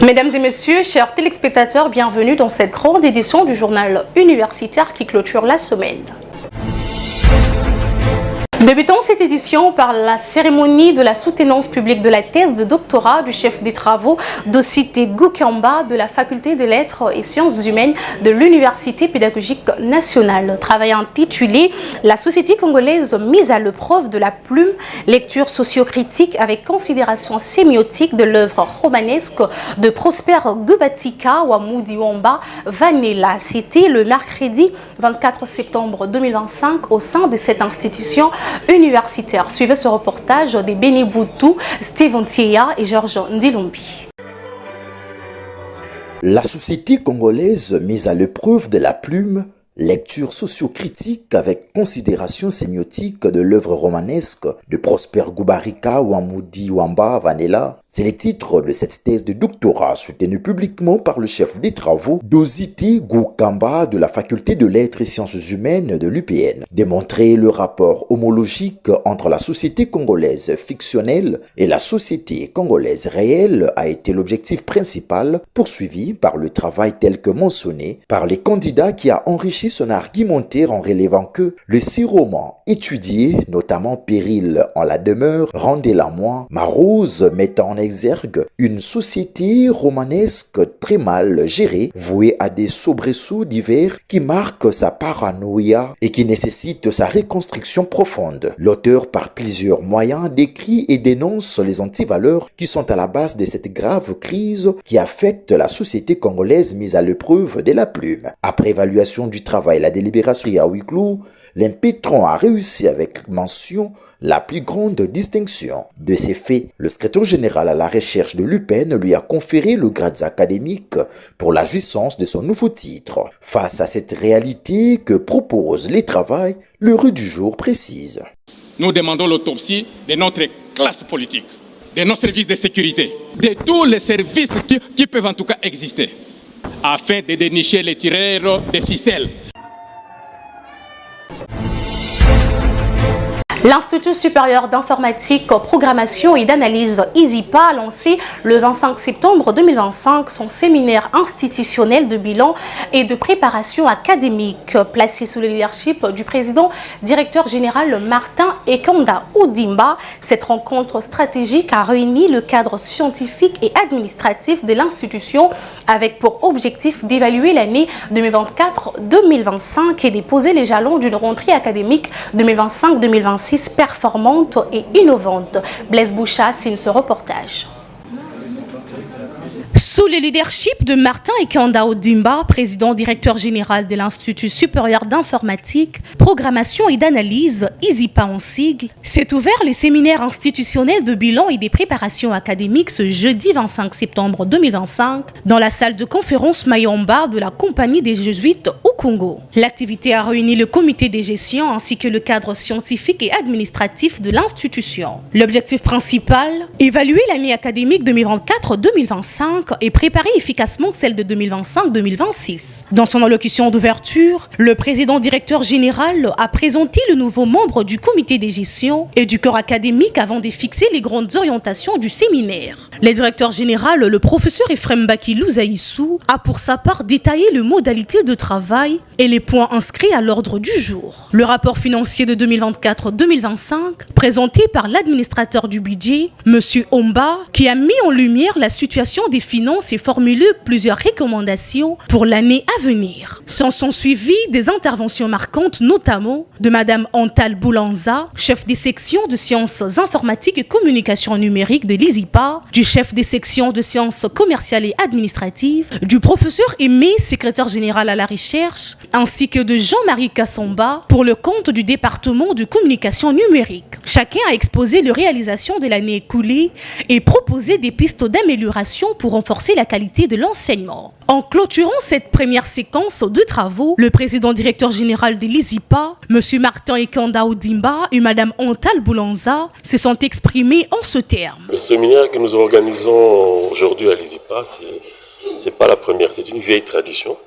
Mesdames et messieurs, chers téléspectateurs, bienvenue dans cette grande édition du journal universitaire qui clôture la semaine. Débutons cette édition par la cérémonie de la soutenance publique de la thèse de doctorat du chef des travaux Dosité Gukamba de la faculté des lettres et sciences humaines de l'Université pédagogique nationale. Travail intitulé La société congolaise mise à l'épreuve de la plume, lecture socio-critique avec considération sémiotique de l'œuvre romanesque de Prosper Gubatika Wamudiwamba Vanella. C'était le mercredi 24 septembre 2025 au sein de cette institution universitaire. Suivez ce reportage de Beni Boutou, Steven Thieya et Georges Ndilumbi. La société congolaise mise à l'épreuve de la plume, lecture socio-critique avec considération sémiotique de l'œuvre romanesque de Prosper Gubarika Wamudiwamba Vanella. C'est le titre de cette thèse de doctorat soutenue publiquement par le chef des travaux Dosité Gukamba de la faculté de lettres et sciences humaines de l'UPN. Démontrer le rapport homologique entre la société congolaise fictionnelle et la société congolaise réelle a été l'objectif principal poursuivi par le travail tel que mentionné par les candidats qui a enrichi son argumentaire en relevant que les 6 romans étudiés, notamment Péril en la demeure, Rendez-la-moi, Marose mettant en exergue une société romanesque très mal gérée, vouée à des soubresauts divers qui marquent sa paranoïa et qui nécessitent sa reconstruction profonde. L'auteur, par plusieurs moyens, décrit et dénonce les antivaleurs qui sont à la base de cette grave crise qui affecte la société congolaise mise à l'épreuve de la plume. Après évaluation du travail et la délibération à huis clos, l'impétrant a réussi avec mention la plus grande distinction. De ces faits, le secrétaire général à la recherche de l'UPN lui a conféré le grade académique pour la jouissance de son nouveau titre. Face à cette réalité que propose les travaux, l'heure du jour précise. Nous demandons l'autopsie de notre classe politique, de nos services de sécurité, de tous les services qui peuvent en tout cas exister, afin de dénicher les tireurs de ficelles. L'Institut supérieur d'informatique, programmation et d'analyse ISIPA a lancé le 25 septembre 2025 son séminaire institutionnel de bilan et de préparation académique, placé sous le leadership du président directeur général Martin Ekanda Odimba. Cette rencontre stratégique a réuni le cadre scientifique et administratif de l'institution avec pour objectif d'évaluer l'année 2024-2025 et de poser les jalons d'une rentrée académique 2025-2026 performante et innovante. Blaise Boucha signe ce reportage. Sous le leadership de Martin Ekanda Odimba, président directeur général de l'Institut supérieur d'informatique, programmation et d'analyse, ISIPA en sigle, s'est ouvert les séminaires institutionnels de bilan et des préparations académiques ce jeudi 25 septembre 2025 dans la salle de conférence Mayomba de la Compagnie des Jésuites au Congo. L'activité a réuni le comité de gestion ainsi que le cadre scientifique et administratif de l'institution. L'objectif principal, évaluer l'année académique 2024-2025 et préparer efficacement celle de 2025-2026. Dans son allocution d'ouverture, le président directeur général a présenté le nouveau membre du comité de gestion et du corps académique avant de fixer les grandes orientations du séminaire. Le directeur général, le professeur Ephraim Bakilou Zaïssou, a pour sa part détaillé les modalités de travail et les points inscrits à l'ordre du jour. Le rapport financier de 2024-2025, présenté par l'administrateur du budget, M. Omba, qui a mis en lumière la situation des finances et formulé plusieurs recommandations pour l'année à venir. S'en sont suivies des interventions marquantes, notamment de Mme Antal Boulanza, chef des sections de sciences informatiques et communication numérique de l'ISIPA, du chef des sections de sciences commerciales et administratives, du professeur Aimé, secrétaire général à la recherche, ainsi que de Jean-Marie Kassamba pour le compte du département de communication numérique. Chacun a exposé les réalisations de l'année écoulée et proposé des pistes d'amélioration pour renforcer la qualité de l'enseignement. En clôturant cette première séquence de travaux, le président directeur général de l'ISIPA, M. Martin Ekanda Odimba et Mme Antal Boulanza se sont exprimés en ce terme. Le séminaire que nous organisons aujourd'hui à l'ISIPA, c'est pas la première, c'est une vieille tradition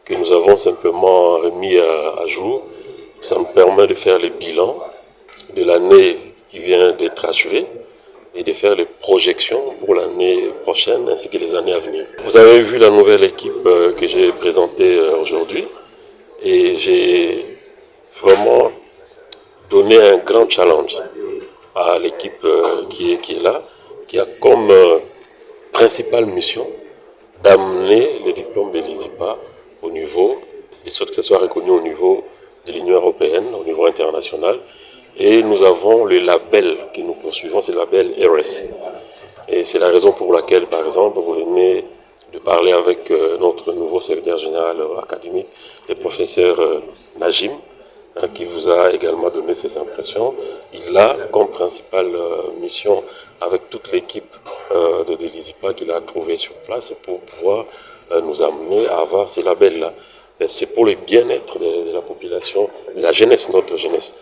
que nous avons simplement remis à jour. Ça me permet de faire le bilan de l'année qui vient d'être achevée et de faire les projections pour l'année prochaine ainsi que les années à venir. Vous avez vu la nouvelle équipe que j'ai présentée aujourd'hui et j'ai vraiment donné un grand challenge à l'équipe qui est là, qui a comme principale mission d'amener le diplôme de l'ISIPA au niveau, de sorte que ce soit reconnu au niveau de l'Union européenne, au niveau international. Et nous avons le label que nous poursuivons, c'est le label RS. Et c'est la raison pour laquelle, par exemple, vous venez de parler avec notre nouveau secrétaire général académique, le professeur Najim, qui vous a également donné ses impressions. Il a comme principale mission, avec toute l'équipe de l'ISIPA qu'il a trouvé sur place, pour pouvoir nous amener à avoir ces labels-là. C'est pour le bien-être de la population, de la jeunesse, notre jeunesse.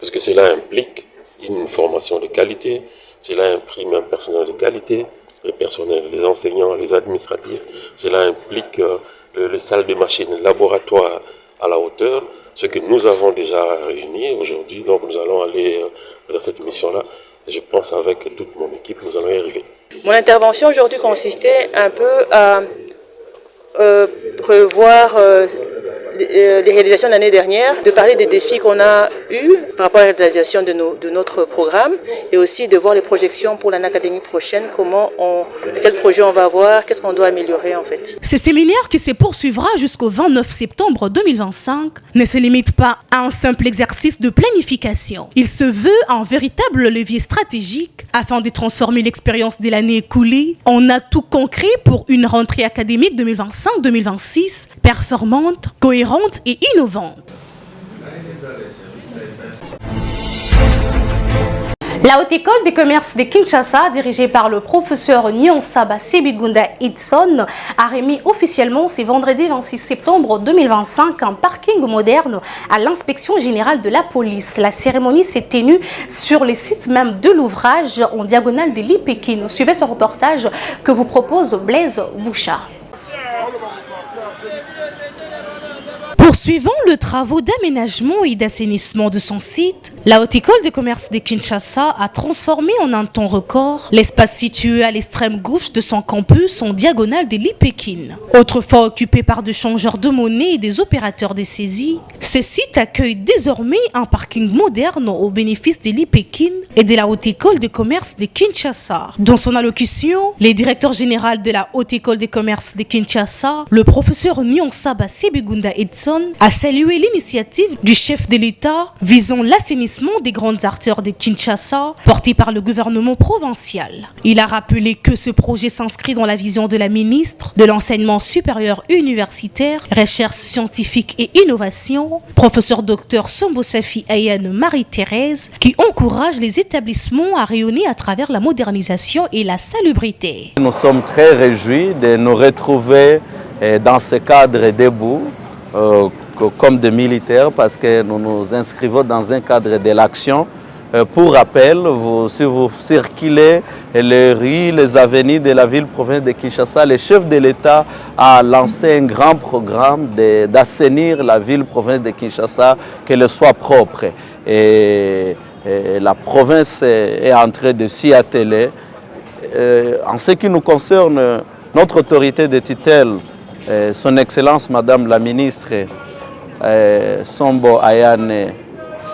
Parce que cela implique une formation de qualité, cela implique un personnel de qualité, les personnels, les enseignants, les administratifs, cela implique les salles de machines, le laboratoire à la hauteur, ce que nous avons déjà réuni aujourd'hui. Donc nous allons aller dans cette mission-là. Je pense avec toute mon équipe, nous allons y arriver. Mon intervention aujourd'hui consistait un peu à prévoir les réalisations de l'année dernière, de parler des défis qu'on a eus par rapport à la réalisation de notre programme et aussi de voir les projections pour l'année académique prochaine, quel projet on va avoir, qu'est-ce qu'on doit améliorer en fait. Ce séminaire qui se poursuivra jusqu'au 29 septembre 2025 ne se limite pas à un simple exercice de planification. Il se veut un véritable levier stratégique afin de transformer l'expérience de l'année écoulée en atout concret pour une rentrée académique 2025-2026 performante, cohérente et innovante. La Haute École des commerces de Kinshasa, dirigée par le professeur Nyonsaba Sebigunda Edson, a remis officiellement ce vendredi 26 septembre 2025 un parking moderne à l'inspection générale de la police. La cérémonie s'est tenue sur le site même de l'ouvrage en diagonale de l'Ipekino. Suivez ce reportage que vous propose Blaise Bouchard. Poursuivant le travaux d'aménagement et d'assainissement de son site, la Haute École de commerce de Kinshasa a transformé en un temps record l'espace situé à l'extrême gauche de son campus en diagonale de l'Ipekine. Autrefois occupé par des changeurs de monnaie et des opérateurs de saisie, ce site accueille désormais un parking moderne au bénéfice de l'Ipekine et de la Haute École de commerce de Kinshasa. Dans son allocution, le directeur général de la Haute École de commerce de Kinshasa, le professeur Nyonsaba Sebigunda Edson, a salué l'initiative du chef de l'État visant l'assainissement des grandes artères de Kinshasa portée par le gouvernement provincial. Il a rappelé que ce projet s'inscrit dans la vision de la ministre de l'enseignement supérieur universitaire, recherche scientifique et innovation, professeur docteur Sombo-Safi Ayane Marie-Thérèse, qui encourage les établissements à rayonner à travers la modernisation et la salubrité. Nous sommes très réjouis de nous retrouver dans ce cadre debout comme des militaires parce que nous nous inscrivons dans un cadre de l'action. Pour rappel, si vous circulez les rues, les avenues de la ville-province de Kinshasa, le chef de l'État a lancé un grand programme d'assainir la ville-province de Kinshasa, qu'elle soit propre. Et la province est en train de s'y atteler. En ce qui nous concerne, notre autorité de tutelle, Son Excellence Madame la Ministre Sombo Ayane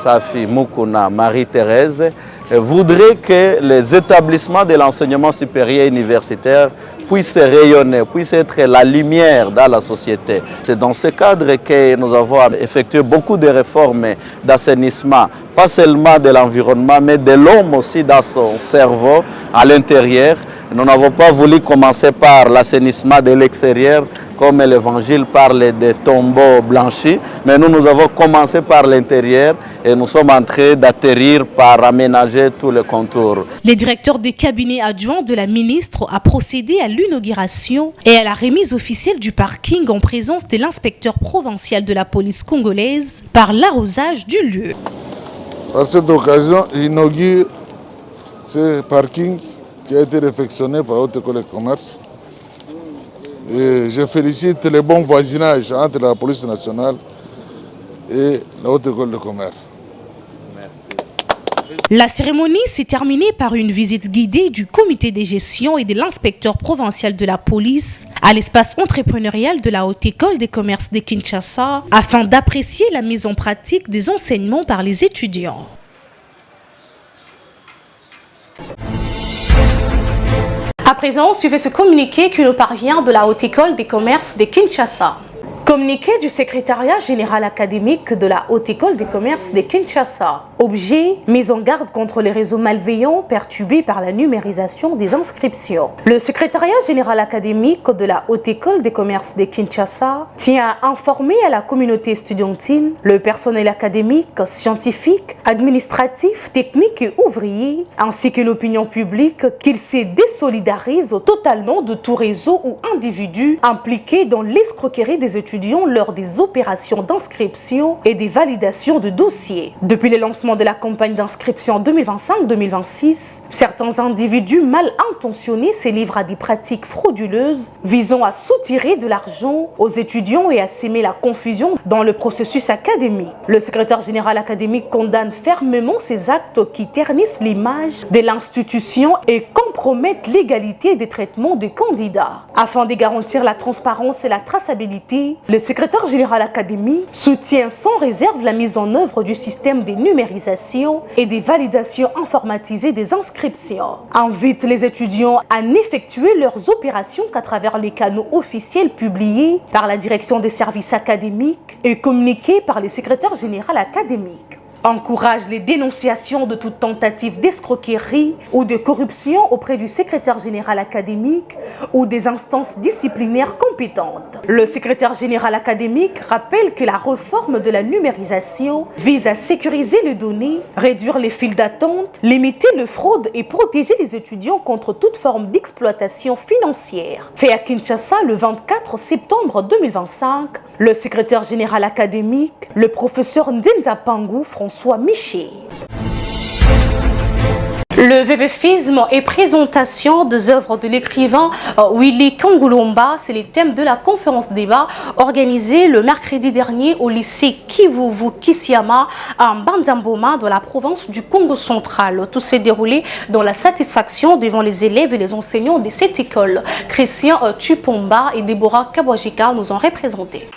Safi Mukuna Marie-Thérèse, voudrait que les établissements de l'enseignement supérieur universitaire puissent rayonner, puissent être la lumière dans la société. C'est dans ce cadre que nous avons effectué beaucoup de réformes d'assainissement, pas seulement de l'environnement, mais de l'homme aussi dans son cerveau, à l'intérieur. Nous n'avons pas voulu commencer par l'assainissement de l'extérieur, comme l'Évangile parle de tombeaux blanchis, mais nous avons commencé par l'intérieur et nous sommes en train d'atterrir par aménager tous les contours. Le directeur du cabinet adjoint de la ministre a procédé à l'inauguration et à la remise officielle du parking en présence de l'inspecteur provincial de la police congolaise par l'arrosage du lieu. Par cette occasion, j'inaugure ce parking qui a été réfectionné par la Haute École de commerce. Et je félicite le bon voisinage entre la police nationale et la Haute École de commerce. Merci. La cérémonie s'est terminée par une visite guidée du comité de gestion et de l'inspecteur provincial de la police à l'espace entrepreneurial de la Haute École des commerces de Kinshasa afin d'apprécier la mise en pratique des enseignements par les étudiants. À présent, suivez ce communiqué qui nous parvient de la Haute École des commerces de Kinshasa. Communiqué du secrétariat général académique de la Haute École des commerces de Kinshasa. Objet, mise en garde contre les réseaux malveillants perturbés par la numérisation des inscriptions. Le secrétariat général académique de la Haute École des commerces de Kinshasa tient à informer à la communauté estudiantine, le personnel académique, scientifique, administratif, technique et ouvrier, ainsi que l'opinion publique qu'il se désolidarise totalement de tout réseau ou individu impliqué dans l'escroquerie des étudiants lors des opérations d'inscription et des validations de dossiers. Depuis le lancement de la campagne d'inscription 2025-2026, certains individus mal intentionnés se livrent à des pratiques frauduleuses visant à soutirer de l'argent aux étudiants et à s'aimer la confusion dans le processus académique. Le secrétaire général académique condamne fermement ces actes qui ternissent l'image de l'institution et compromettent l'égalité des traitements des candidats. Afin de garantir la transparence et la traçabilité, le secrétaire général académique soutient sans réserve la mise en œuvre du système de numérisation et des validations informatisées des inscriptions. Invite les étudiants à n'effectuer leurs opérations qu'à travers les canaux officiels publiés par la direction des services académiques et communiqués par le secrétaire général académique. Encourage les dénonciations de toute tentative d'escroquerie ou de corruption auprès du secrétaire général académique ou des instances disciplinaires compétentes. Le secrétaire général académique rappelle que la réforme de la numérisation vise à sécuriser les données, réduire les files d'attente, limiter les fraudes et protéger les étudiants contre toute forme d'exploitation financière. Fait à Kinshasa le 24 septembre 2025, le secrétaire général académique, le professeur Ndenza Pangou François Miché. Le VVFisme et présentation des œuvres de l'écrivain Willy Kangulomba, c'est les thèmes de la conférence débat organisée le mercredi dernier au lycée Kivuvu Kisiama à Banzamboma dans la province du Congo central. Tout s'est déroulé dans la satisfaction devant les élèves et les enseignants de cette école. Christian Tupomba et Deborah Kabwajika nous ont représentés.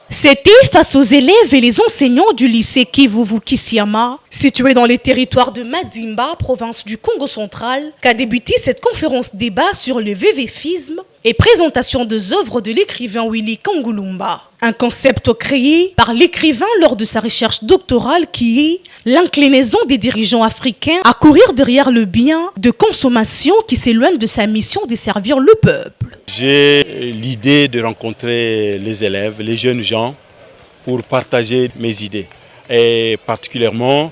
C'était face aux élèves et les enseignants du lycée Kivuvu Kisiama, situé dans les territoires de Madimba, province du Congo central, qu'a débuté cette conférence débat sur le VVFisme et présentation des œuvres de l'écrivain Willy Kangulomba. Un concept créé par l'écrivain lors de sa recherche doctorale qui est l'inclinaison des dirigeants africains à courir derrière le bien de consommation qui s'éloigne de sa mission de servir le peuple. J'ai l'idée de rencontrer les élèves, les jeunes gens, pour partager mes idées. Et particulièrement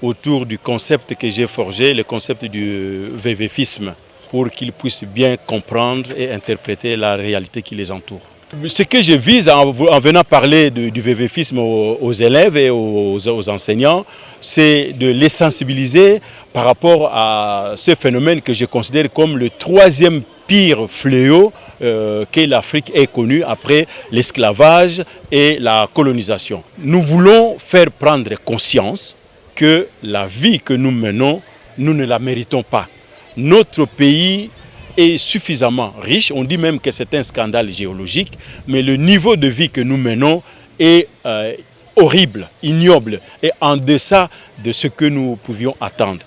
autour du concept que j'ai forgé, le concept du VVFisme, pour qu'ils puissent bien comprendre et interpréter la réalité qui les entoure. Ce que je vise en venant parler du VVFisme aux élèves et aux enseignants, c'est de les sensibiliser par rapport à ce phénomène que je considère comme le troisième pire fléau que l'Afrique ait connu après l'esclavage et la colonisation. Nous voulons faire prendre conscience que la vie que nous menons, nous ne la méritons pas. Notre pays est suffisamment riche, on dit même que c'est un scandale géologique, mais le niveau de vie que nous menons est horrible, ignoble et en deçà de ce que nous pouvions attendre.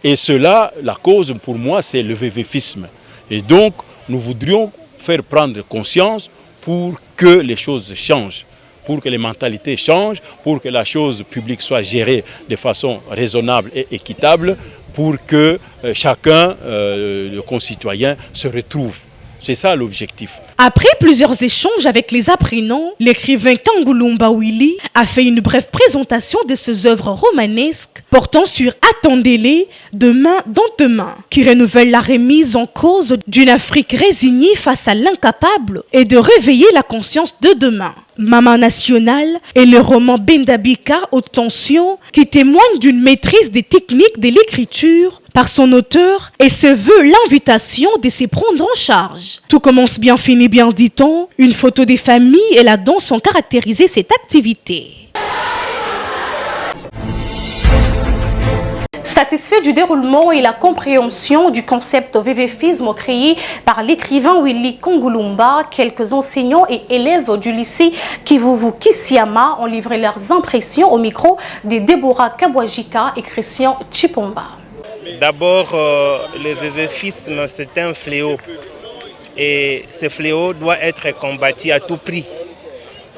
Et cela, la cause pour moi, c'est le VVFisme. Et donc, nous voudrions faire prendre conscience pour que les choses changent, pour que les mentalités changent, pour que la chose publique soit gérée de façon raisonnable et équitable, pour que chacun, le concitoyen, se retrouve. C'est ça l'objectif. Après plusieurs échanges avec les apprenants, l'écrivain Kangulomba Willy a fait une brève présentation de ses œuvres romanesques portant sur Attendez-les, demain dans demain, qui renouvelle la remise en cause d'une Afrique résignée face à l'incapable et de réveiller la conscience de demain. Maman nationale et le roman Bendabika haute tension qui témoigne d'une maîtrise des techniques de l'écriture par son auteur et se veut l'invitation de se prendre en charge. Tout commence bien, finit bien, dit-on. Une photo des familles et la danse ont caractérisé cette activité. Satisfait du déroulement et la compréhension du concept VVFisme créé par l'écrivain Willy Kongulumba, quelques enseignants et élèves du lycée Kivuvu Kisiama ont livré leurs impressions au micro de Deborah Kabwajika et Christian Chipomba. D'abord, le VVFisme, c'est un fléau. Et ce fléau doit être combattu à tout prix.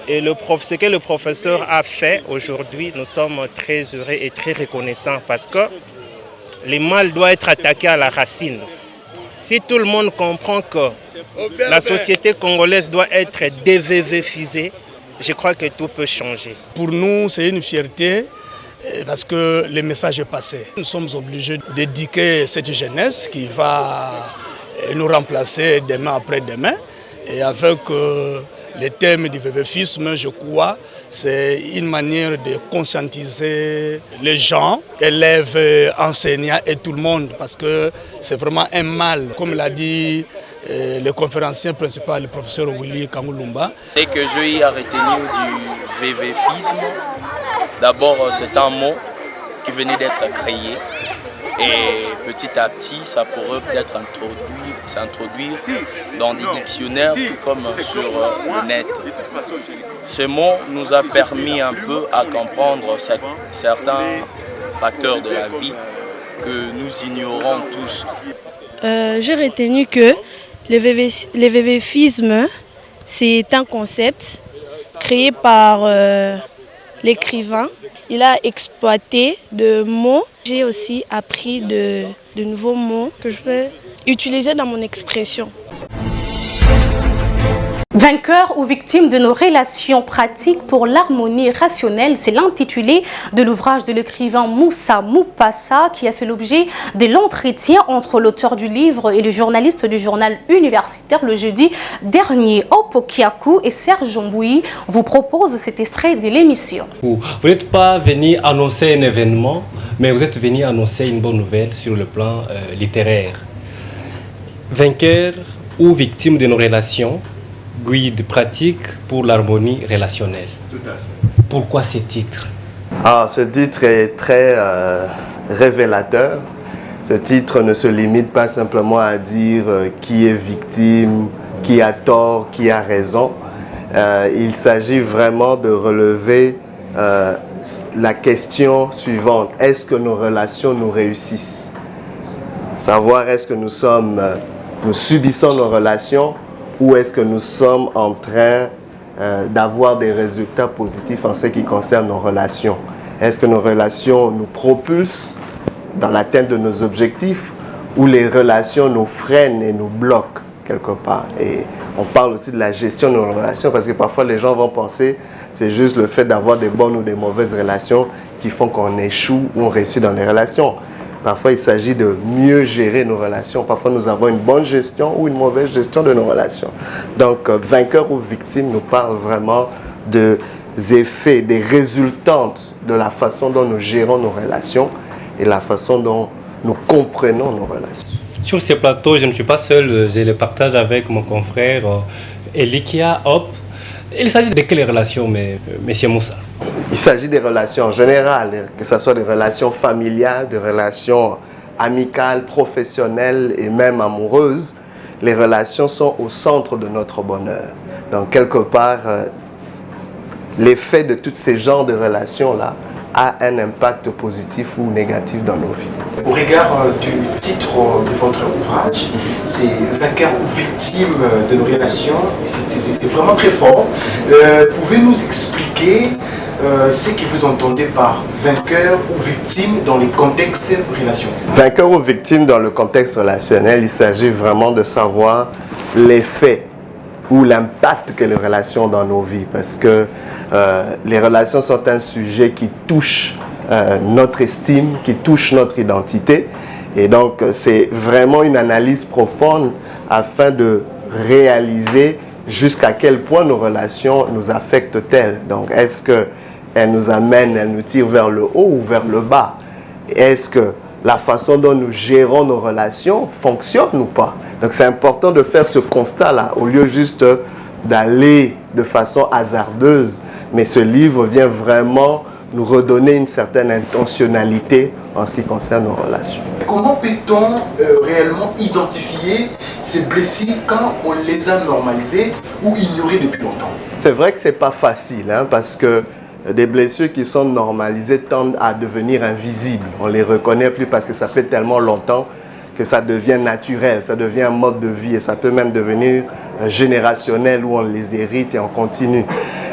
Et ce que le professeur a fait aujourd'hui, nous sommes très heureux et très reconnaissants parce que le mal doit être attaqué à la racine. Si tout le monde comprend que la société congolaise doit être déVVFisée, je crois que tout peut changer. Pour nous, c'est une fierté parce que le message est passé. Nous sommes obligés d'éduquer cette jeunesse qui va nous remplacer demain après-demain. Et avec le thème du VVFisme, je crois, c'est une manière de conscientiser les gens, élèves, enseignants et tout le monde, parce que c'est vraiment un mal. Comme l'a dit le conférencier principal, le professeur Willy Kongulumba. Et que j'ai retenu du VVFisme, d'abord c'est un mot qui venait d'être créé. Et petit à petit, ça pourrait peut-être s'introduire dans des dictionnaires comme sur le net. Ce mot nous a permis un peu à comprendre certains facteurs de la vie que nous ignorons tous. J'ai retenu que le VVFisme, c'est un concept créé par l'écrivain. Il a exploité de mots. J'ai aussi appris de nouveaux mots que je peux utiliser dans mon expression. Vainqueurs ou victimes de nos relations pratiques pour l'harmonie rationnelle, c'est l'intitulé de l'ouvrage de l'écrivain Moussa Moupassa qui a fait l'objet de l'entretien entre l'auteur du livre et le journaliste du journal universitaire le jeudi dernier. Opokiaku et Serge Mbouyi vous proposent cet extrait de l'émission. Vous n'êtes pas venu annoncer un événement, mais vous êtes venu annoncer une bonne nouvelle sur le plan littéraire. Vainqueurs ou victimes de nos relations, guide pratique pour l'harmonie relationnelle. Tout à fait. Pourquoi ce titre? Ce titre est très révélateur. Ce titre ne se limite pas simplement à dire qui est victime, qui a tort, qui a raison. Il s'agit vraiment de relever la question suivante. Est-ce que nos relations nous réussissent? Savoir est-ce que nous subissons nos relations ou est-ce que nous sommes en train d'avoir des résultats positifs en ce qui concerne nos relations? Est-ce que nos relations nous propulsent dans l'atteinte de nos objectifs ou les relations nous freinent et nous bloquent quelque part? Et on parle aussi de la gestion de nos relations parce que parfois les gens vont penser que c'est juste le fait d'avoir des bonnes ou des mauvaises relations qui font qu'on échoue ou on réussit dans les relations. Parfois, il s'agit de mieux gérer nos relations. Parfois, nous avons une bonne gestion ou une mauvaise gestion de nos relations. Donc, vainqueur ou victime nous parle vraiment des effets, des résultantes de la façon dont nous gérons nos relations et la façon dont nous comprenons nos relations. Sur ce plateau, je ne suis pas seul, je le partage avec mon confrère Elikia Hop. Il s'agit de quelles relations, Monsieur Moussa? Il s'agit des relations en général, que ce soit des relations familiales, des relations amicales, professionnelles et même amoureuses. Les relations sont au centre de notre bonheur. Donc, quelque part, l'effet de tous ces genres de relations-là a un impact positif ou négatif dans nos vies. Au regard du titre de votre ouvrage, c'est vainqueur ou victime de nos relations, c'est vraiment très fort. Pouvez-vous nous expliquer ce que vous entendez par vainqueur ou victime dans les contextes relationnels? Vainqueur ou victime dans le contexte relationnel, il s'agit vraiment de savoir l'effet ou l'impact que les relations ont dans nos vies. Parce que les relations sont un sujet qui touche notre estime, qui touche notre identité. Et donc, c'est vraiment une analyse profonde afin de réaliser jusqu'à quel point nos relations nous affectent-elles. Donc, est-ce qu'elles nous amènent, elles nous tirent vers le haut ou vers le bas? Est-ce que la façon dont nous gérons nos relations fonctionne ou pas? Donc, c'est important de faire ce constat-là, au lieu juste d'aller de façon hasardeuse. Mais ce livre vient vraiment nous redonner une certaine intentionnalité en ce qui concerne nos relations. Comment peut-on réellement identifier ces blessures quand on les a normalisées ou ignorées depuis longtemps? C'est vrai que ce n'est pas facile, parce que des blessures qui sont normalisées tendent à devenir invisibles. On ne les reconnaît plus parce que ça fait tellement longtemps que ça devient naturel, ça devient un mode de vie et ça peut même devenir générationnel où on les hérite et on continue.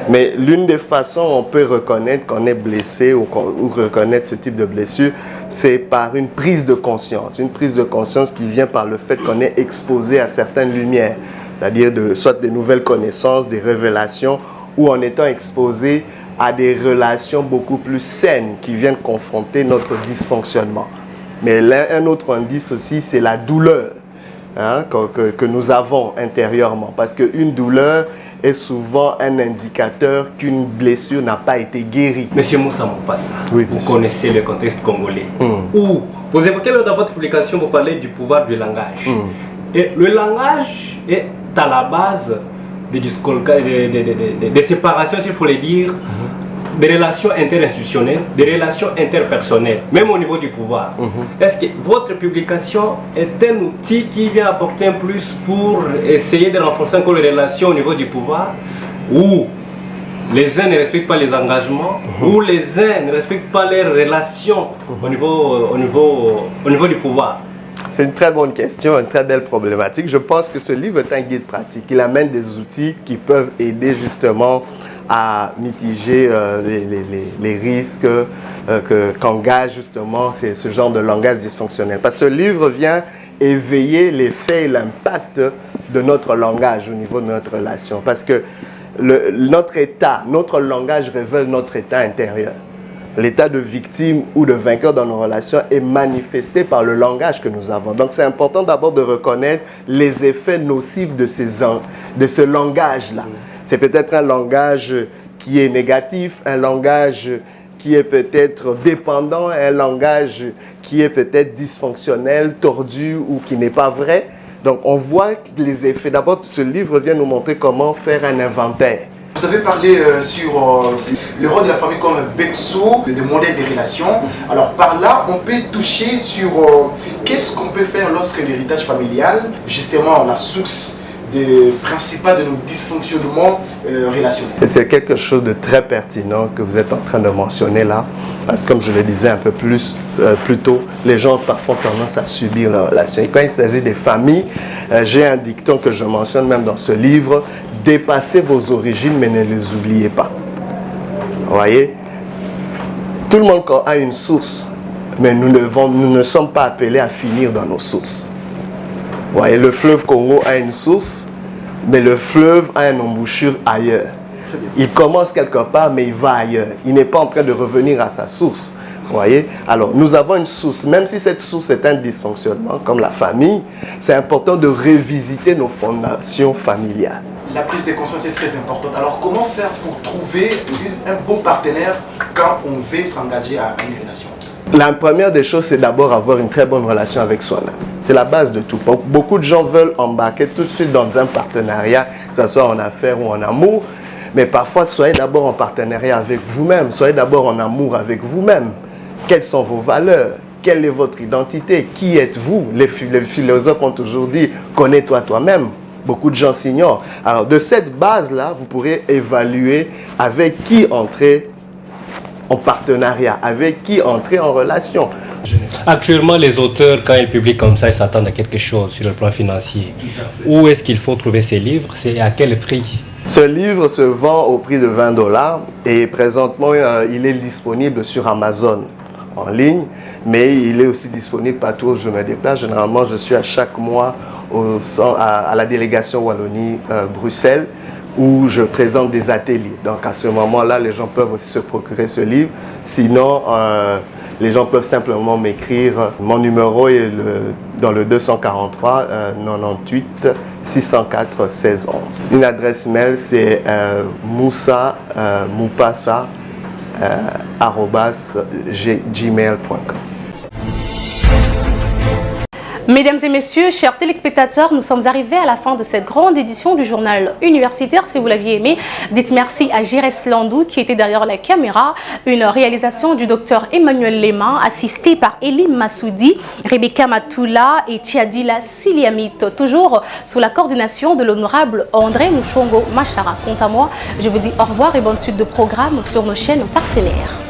Mais l'une des façons où on peut reconnaître qu'on est blessé ou reconnaître ce type de blessure, c'est par une prise de conscience. Une prise de conscience qui vient par le fait qu'on est exposé à certaines lumières, c'est-à-dire soit des nouvelles connaissances, des révélations, ou en étant exposé à des relations beaucoup plus saines qui viennent confronter notre dysfonctionnement. Mais un autre indice aussi, c'est la douleur que nous avons intérieurement. Parce qu'une douleur est souvent un indicateur qu'une blessure n'a pas été guérie. Monsieur Moussa Moupassa, oui, vous connaissez le contexte congolais. Où vous évoquez dans votre publication, vous parlez du pouvoir du langage. Et le langage est à la base des séparations, s'il faut le dire, des relations interinstitutionnelles, des relations interpersonnelles, même au niveau du pouvoir. Est-ce que votre publication est un outil qui vient apporter un plus pour essayer de renforcer encore les relations au niveau du pouvoir, où les uns ne respectent pas les engagements, ou les uns ne respectent pas les relations au niveau du pouvoir? C'est une très bonne question, une très belle problématique. Je pense que ce livre est un guide pratique. Il amène des outils qui peuvent aider justement à mitiger les risques qu'engage justement ce genre de langage dysfonctionnel. Parce que ce livre vient éveiller l'effet et l'impact de notre langage au niveau de notre relation. Parce que notre état, notre langage révèle notre état intérieur. L'état de victime ou de vainqueur dans nos relations est manifesté par le langage que nous avons. Donc c'est important d'abord de reconnaître les effets nocifs de ce langage-là. C'est peut-être un langage qui est négatif, un langage qui est peut-être dépendant, un langage qui est peut-être dysfonctionnel, tordu ou qui n'est pas vrai. Donc on voit les effets. D'abord, ce livre vient nous montrer comment faire un inventaire. Vous avez parlé sur le rôle de la famille comme berceau de modèle des relations. Alors par là, on peut toucher sur qu'est-ce qu'on peut faire lorsque l'héritage familial, justement la source principale de nos dysfonctionnements relationnels. C'est quelque chose de très pertinent que vous êtes en train de mentionner là. Parce que comme je le disais un peu plus tôt, les gens ont parfois tendance à subir leurs relations. Et quand il s'agit des familles, j'ai un dicton que je mentionne même dans ce livre: dépassez vos origines, mais ne les oubliez pas. Vous voyez? Tout le monde a une source, mais nous ne sommes pas appelés à finir dans nos sources. Vous voyez, le fleuve Congo a une source, mais le fleuve a une embouchure ailleurs. Il commence quelque part, mais il va ailleurs. Il n'est pas en train de revenir à sa source. Vous voyez? Alors, nous avons une source. Même si cette source est un dysfonctionnement, comme la famille, c'est important de revisiter nos fondations familiales. La prise de conscience est très importante. Alors, comment faire pour trouver un bon partenaire quand on veut s'engager à une relation? La première des choses, c'est d'abord avoir une très bonne relation avec soi-même. C'est la base de tout. Beaucoup de gens veulent embarquer tout de suite dans un partenariat, que ce soit en affaires ou en amour. Mais parfois, soyez d'abord en partenariat avec vous-même. Soyez d'abord en amour avec vous-même. Quelles sont vos valeurs? Quelle est votre identité? Qui êtes-vous? Les philosophes ont toujours dit, connais-toi toi-même. Beaucoup de gens s'ignorent. Alors, de cette base-là, vous pourrez évaluer avec qui entrer en partenariat, avec qui entrer en relation. Actuellement, les auteurs, quand ils publient comme ça, ils s'attendent à quelque chose sur le plan financier. Où est-ce qu'il faut trouver ces livres? C'est à quel prix? Ce livre se vend au prix de 20 $ et présentement, il est disponible sur Amazon en ligne, mais il est aussi disponible partout où je me déplace. Généralement, je suis à chaque mois à la délégation Wallonie-Bruxelles, où je présente des ateliers. Donc à ce moment-là, les gens peuvent aussi se procurer ce livre. Sinon, les gens peuvent simplement m'écrire. Mon numéro est dans le 243 98 604 16 11. Une adresse mail, c'est moupassa@gmail.com. Mesdames et messieurs, chers téléspectateurs, nous sommes arrivés à la fin de cette grande édition du journal universitaire. Si vous l'aviez aimé, dites merci à Jérès Landou qui était derrière la caméra. Une réalisation du docteur Emmanuel Lema, assisté par Elim Massoudi, Rebecca Matoula et Tchiadila Siliamit, toujours sous la coordination de l'honorable André Mouchongo Machara. Quant à moi, je vous dis au revoir et bonne suite de programme sur nos chaînes partenaires.